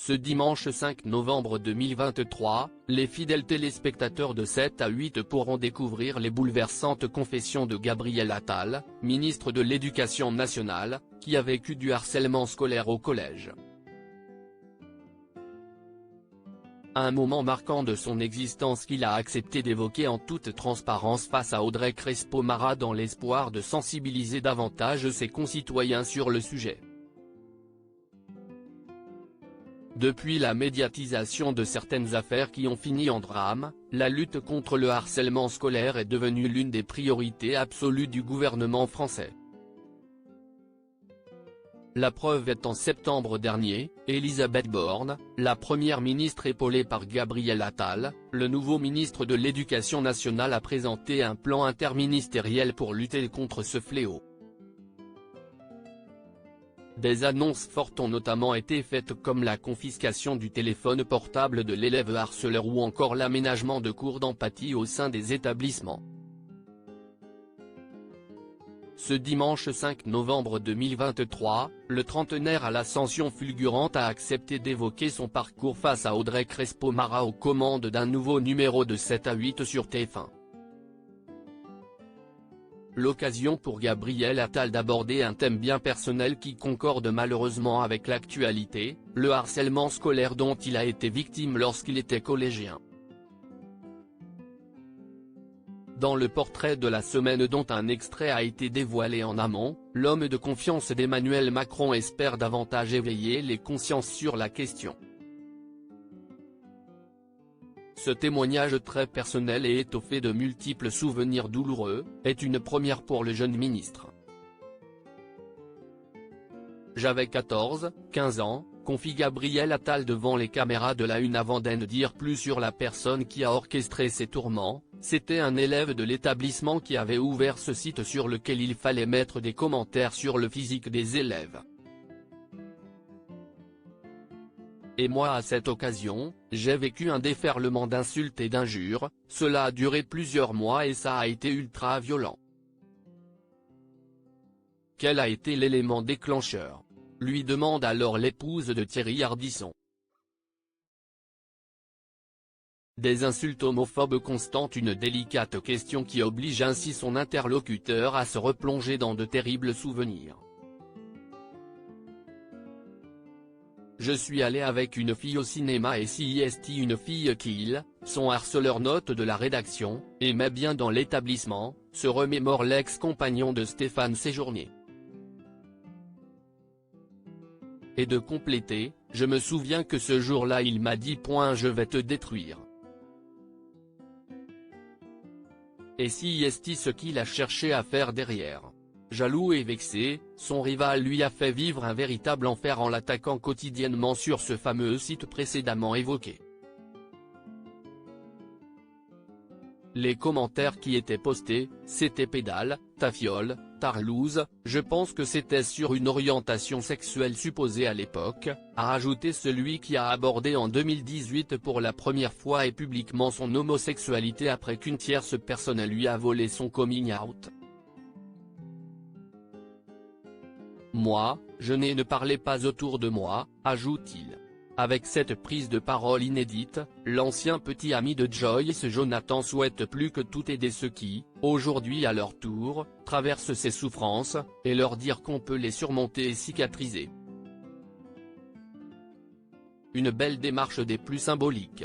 Ce dimanche 5 novembre 2023, les fidèles téléspectateurs de 7 à 8 pourront découvrir les bouleversantes confessions de Gabriel Attal, ministre de l'Éducation nationale, qui a vécu du harcèlement scolaire au collège. Un moment marquant de son existence qu'il a accepté d'évoquer en toute transparence face à Audrey Crespo-Mara dans l'espoir de sensibiliser davantage ses concitoyens sur le sujet. Depuis la médiatisation de certaines affaires qui ont fini en drame, la lutte contre le harcèlement scolaire est devenue l'une des priorités absolues du gouvernement français. La preuve est en septembre dernier, Elisabeth Borne, la première ministre épaulée par Gabriel Attal, le nouveau ministre de l'Éducation nationale a présenté un plan interministériel pour lutter contre ce fléau. Des annonces fortes ont notamment été faites comme la confiscation du téléphone portable de l'élève harceleur ou encore l'aménagement de cours d'empathie au sein des établissements. Ce dimanche 5 novembre 2023, le trentenaire à l'ascension fulgurante a accepté d'évoquer son parcours face à Audrey Crespo-Mara aux commandes d'un nouveau numéro de 7 à 8 sur TF1. L'occasion pour Gabriel Attal d'aborder un thème bien personnel qui concorde malheureusement avec l'actualité, le harcèlement scolaire dont il a été victime lorsqu'il était collégien. Dans le portrait de la semaine dont un extrait a été dévoilé en amont, l'homme de confiance d'Emmanuel Macron espère davantage éveiller les consciences sur la question. Ce témoignage très personnel et étoffé de multiples souvenirs douloureux, est une première pour le jeune ministre. J'avais 14-15 ans, confie Gabriel Attal devant les caméras de la Une avant d'en dire plus sur la personne qui a orchestré ces tourments. C'était un élève de l'établissement qui avait ouvert ce site sur lequel il fallait mettre des commentaires sur le physique des élèves. Et moi à cette occasion, j'ai vécu un déferlement d'insultes et d'injures, cela a duré plusieurs mois et ça a été ultra violent. Quel a été l'élément déclencheur ? Lui demande alors l'épouse de Thierry Ardisson. Des insultes homophobes constantes, une délicate question qui oblige ainsi son interlocuteur à se replonger dans de terribles souvenirs. Je suis allé avec une fille au cinéma et si est une fille qu'il, son harceleur note de la rédaction, aimait bien dans l'établissement, se remémore l'ex-compagnon de Stéphane Séjourné. Et de compléter, je me souviens que ce jour-là il m'a dit « je vais te détruire ». Et si est ce qu'il a cherché à faire derrière. Jaloux et vexé, son rival lui a fait vivre un véritable enfer en l'attaquant quotidiennement sur ce fameux site précédemment évoqué. Les commentaires qui étaient postés, c'était pédale, tafiole, tarlouse, je pense que c'était sur une orientation sexuelle supposée à l'époque, a ajouté celui qui a abordé en 2018 pour la première fois et publiquement son homosexualité après qu'une tierce personne lui a volé son coming out. Moi, je ne parlais pas autour de moi, ajoute-t-il. Avec cette prise de parole inédite, l'ancien petit ami de Joyce Jonathan souhaite plus que tout aider ceux qui, aujourd'hui à leur tour, traversent ces souffrances, et leur dire qu'on peut les surmonter et cicatriser. Une belle démarche des plus symboliques.